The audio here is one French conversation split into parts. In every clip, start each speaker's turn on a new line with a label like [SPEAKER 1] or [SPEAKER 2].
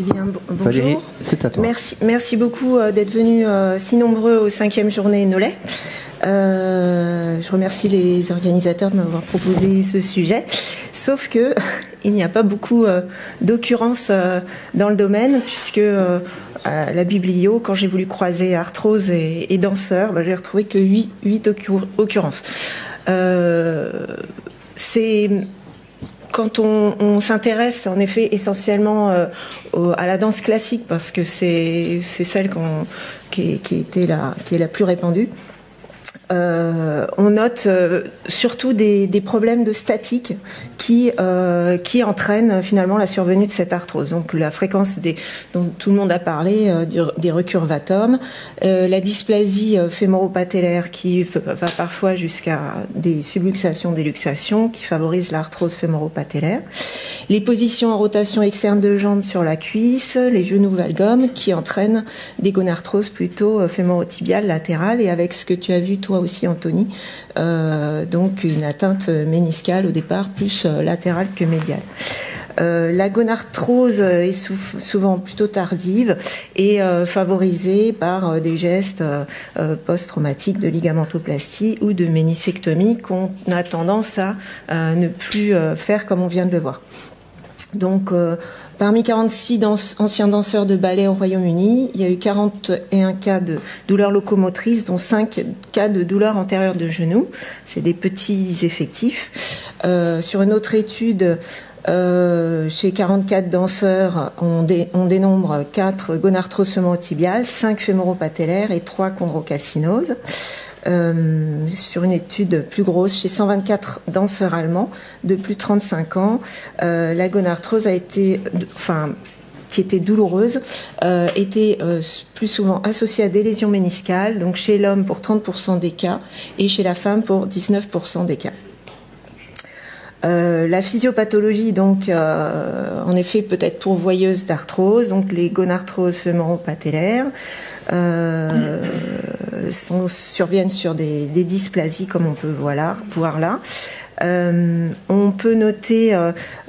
[SPEAKER 1] Eh bien, bonjour.
[SPEAKER 2] Valérie, c'est à toi.
[SPEAKER 1] Merci beaucoup d'être venus si nombreux aux 5e journée Nolay. Je remercie les organisateurs de m'avoir proposé ce sujet, sauf que il n'y a pas beaucoup d'occurrences dans le domaine, puisque à la biblio, quand j'ai voulu croiser arthrose et danseur, j'ai retrouvé que 8 occurrences. C'est... Quand on s'intéresse en effet essentiellement à la danse classique, parce que c'est celle qui est la plus répandue, on note surtout des problèmes de statique qui entraînent finalement la survenue de cette arthrose. Donc la fréquence dont tout le monde a parlé, des recurvatomes, la dysplasie fémoro-patellaire qui va parfois jusqu'à des subluxations, déluxations qui favorisent l'arthrose fémoro-patellaire, les positions en rotation externe de jambes sur la cuisse, les genoux valgum qui entraînent des gonarthroses plutôt fémoro-tibiales latérales, et avec ce que tu as vu toi aussi Anthony, donc une atteinte méniscale au départ plus latérale que médiale. La gonarthrose est souvent plutôt tardive et favorisée par des gestes post-traumatiques de ligamentoplastie ou de ménisectomie qu'on a tendance à ne plus faire comme on vient de le voir. Donc, parmi 46 anciens danseurs de ballet au Royaume-Uni, il y a eu 41 cas de douleurs locomotrices, dont 5 cas de douleurs antérieures de genoux. C'est des petits effectifs. Sur une autre étude, chez 44 danseurs, on dénombre 4 gonarthroses fémoro-tibiales, 5 fémoro-patellaires et 3 chondrocalcinoses. Sur une étude plus grosse, chez 124 danseurs allemands de plus de 35 ans, la gonarthrose qui était douloureuse, était plus souvent associée à des lésions méniscales, donc chez l'homme pour 30% des cas et chez la femme pour 19% des cas. La physiopathologie, donc, en effet, peut être pourvoyeuse d'arthrose, donc les gonarthroses fémoro-patellaires surviennent sur des dysplasies, comme on peut voir là. On peut noter,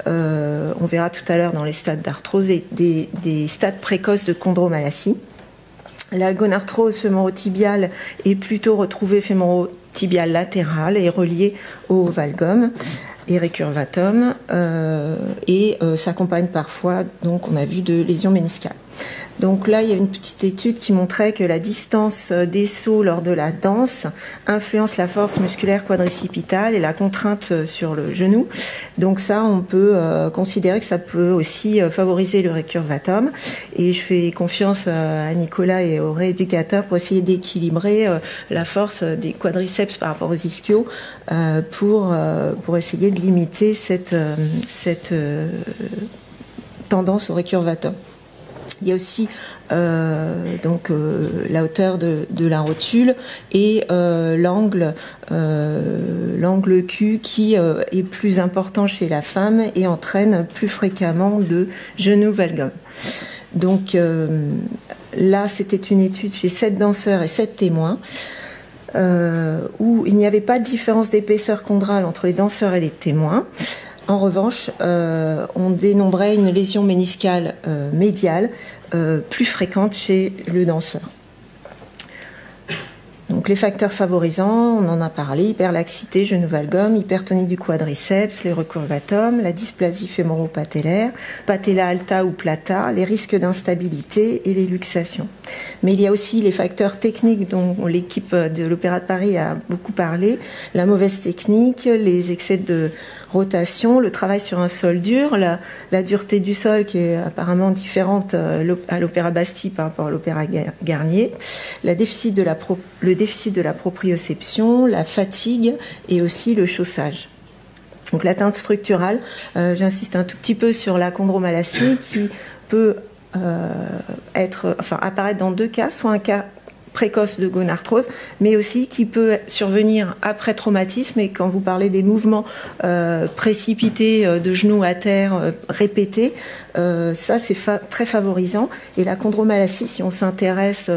[SPEAKER 1] on verra tout à l'heure dans les stades d'arthrose, des stades précoces de chondromalacie. La gonarthrose fémoro-tibiale est plutôt retrouvée fémoro-tibiale latérale et reliée au valgum et récurvatum et s'accompagne parfois, donc on a vu, de lésions méniscales. Donc là, il y a une petite étude qui montrait que la distance des sauts lors de la danse influence la force musculaire quadricipitale et la contrainte sur le genou. Donc ça, on peut considérer que ça peut aussi favoriser le récurvatum. Et je fais confiance à Nicolas et aux rééducateurs pour essayer d'équilibrer la force des quadriceps par rapport aux ischios pour essayer de limiter cette tendance au récurvatum. Il y a aussi la hauteur de la rotule et l'angle Q qui est plus important chez la femme et entraîne plus fréquemment de genou valgum. Donc là, c'était une étude chez 7 danseurs et 7 témoins où il n'y avait pas de différence d'épaisseur chondrale entre les danseurs et les témoins. En revanche, on dénombrait une lésion méniscale médiale plus fréquente chez le danseur. Donc les facteurs favorisants, on en a parlé: hyperlaxité, genou valgum, hypertonie du quadriceps, les recurvatums, la dysplasie fémoro-patellaire, patella alta ou plata, les risques d'instabilité et les luxations. Mais il y a aussi les facteurs techniques dont l'équipe de l'Opéra de Paris a beaucoup parlé: la mauvaise technique, les excès de rotation, le travail sur un sol dur, la dureté du sol qui est apparemment différente à l'Opéra Bastille par rapport à l'Opéra Garnier, le déficit de la proprioception, la fatigue et aussi le chaussage. Donc l'atteinte structurale, j'insiste un tout petit peu sur la chondromalacie qui peut apparaître dans 2 cas, soit un cas précoce de gonarthrose, mais aussi qui peut survenir après traumatisme. Et quand vous parlez des mouvements précipités de genoux à terre répétés, ça c'est très favorisant. Et la chondromalacie, si on s'intéresse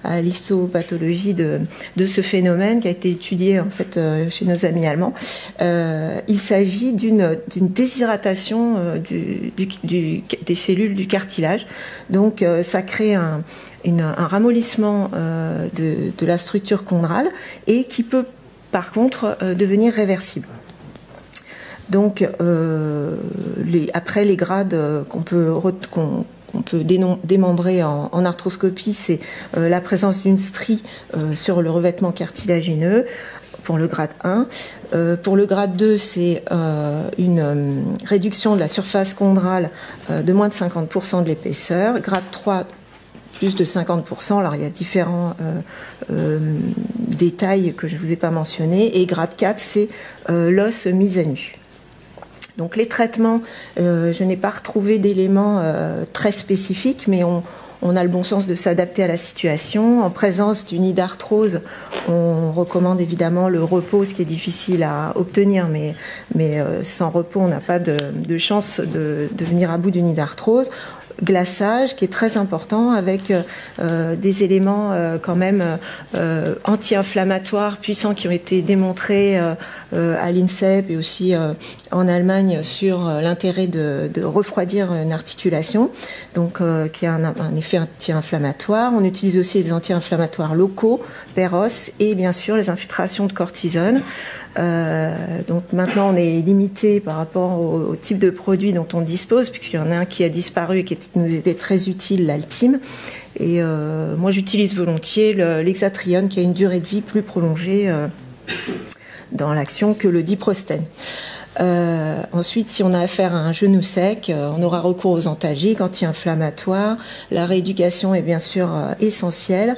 [SPEAKER 1] à l'histopathologie de ce phénomène qui a été étudié en fait chez nos amis allemands, il s'agit d'une déshydratation des cellules du cartilage. Donc ça crée un ramollissement de la structure chondrale et qui peut par contre devenir réversible. Donc après les grades qu'on peut démembrer en arthroscopie, c'est la présence d'une strie sur le revêtement cartilagineux pour le grade 1. Pour le grade 2, c'est une réduction de la surface chondrale de moins de 50% de l'épaisseur. Grade 3, plus de 50%. Alors il y a différents détails que je ne vous ai pas mentionnés. Et grade 4, c'est l'os mis à nu. Donc les traitements, je n'ai pas retrouvé d'éléments très spécifiques, mais on a le bon sens de s'adapter à la situation. En présence d'une nid d'arthrose, on recommande évidemment le repos, ce qui est difficile à obtenir, mais sans repos, on n'a pas de chance de venir à bout d'une nid d'arthrose. Glaçage qui est très important avec des éléments quand même anti-inflammatoires puissants qui ont été démontrés à l'INSEP et aussi en Allemagne sur l'intérêt de refroidir une articulation, donc qui a un effet anti-inflammatoire. On utilise aussi les anti-inflammatoires locaux, Péros, et bien sûr les infiltrations de cortisone. Donc maintenant on est limité par rapport au type de produit dont on dispose, puisqu'il y en a un qui a disparu et qui nous était très utile, l'Altime. Et moi j'utilise volontiers l'hexatrione qui a une durée de vie plus prolongée dans l'action que le diprostène. Ensuite, si on a affaire à un genou sec, on aura recours aux antalgiques, anti-inflammatoires. La rééducation est bien sûr essentielle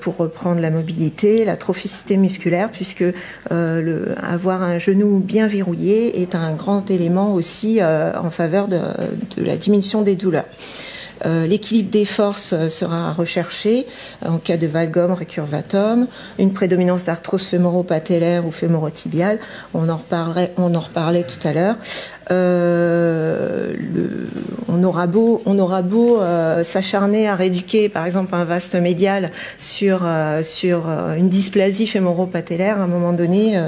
[SPEAKER 1] pour reprendre la mobilité, la trophicité musculaire, puisque avoir un genou bien verrouillé est un grand élément aussi en faveur de la diminution des douleurs. L'équilibre des forces sera recherché en cas de valgum récurvatum, une prédominance d'arthrose fémoro-patellaire ou fémoro-tibiale, on en reparlait tout à l'heure. On aura beau s'acharner à rééduquer par exemple un vaste médial sur une dysplasie fémoro-patellaire, à un moment donné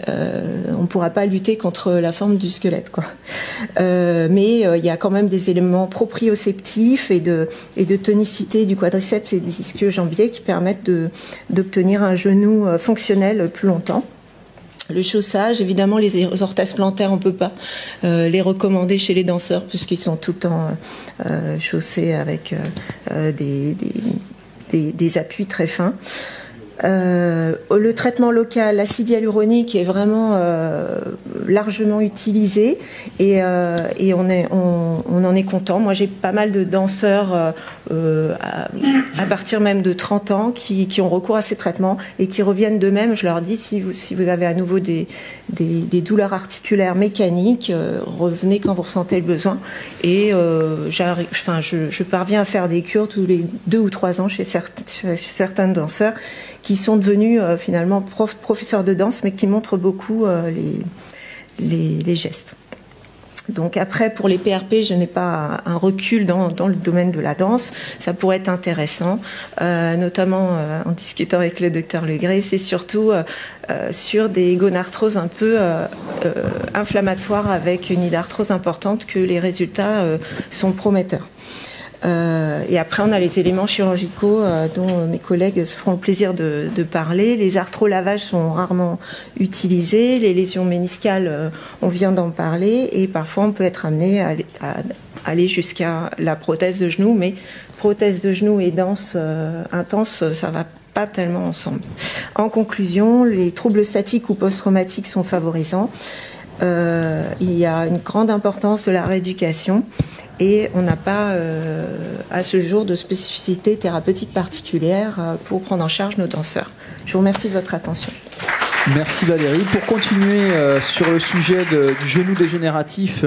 [SPEAKER 1] on ne pourra pas lutter contre la forme du squelette, quoi. Mais il y a quand même des éléments proprioceptifs et de tonicité du quadriceps et des ischio-jambiers qui permettent d'obtenir un genou fonctionnel plus longtemps. Le chaussage, évidemment, les orthèses plantaires, on ne peut pas les recommander chez les danseurs puisqu'ils sont tout le temps chaussés avec des appuis très fins. Le traitement local, l'acide hyaluronique est vraiment largement utilisé et on en est content. Moi, j'ai pas mal de danseurs à partir même de 30 ans qui ont recours à ces traitements et qui reviennent d'eux-mêmes. Je leur dis, si vous avez à nouveau des douleurs articulaires mécaniques, revenez quand vous ressentez le besoin. Et je parviens à faire des cures tous les 2 ou 3 ans chez certains danseurs qui sont devenus finalement professeurs de danse, mais qui montrent beaucoup les gestes. Donc après, pour les PRP, je n'ai pas un recul dans le domaine de la danse. Ça pourrait être intéressant, notamment en discutant avec le docteur Legré. C'est surtout sur des gonarthroses un peu inflammatoires avec une hydarthrose importante que les résultats sont prometteurs. Et après, on a les éléments chirurgicaux dont mes collègues se feront le plaisir de parler. Les arthrolavages sont rarement utilisés. Les lésions méniscales, on vient d'en parler. Et parfois, on peut être amené à aller jusqu'à la prothèse de genou. Mais prothèse de genou et danse intense, ça va pas tellement ensemble. En conclusion, les troubles statiques ou post-traumatiques sont favorisants. Il y a une grande importance de la rééducation et on n'a pas à ce jour de spécificité thérapeutique particulière pour prendre en charge nos danseurs. Je vous remercie de votre attention.
[SPEAKER 2] Merci Valérie. Pour continuer sur le sujet du genou dégénératif,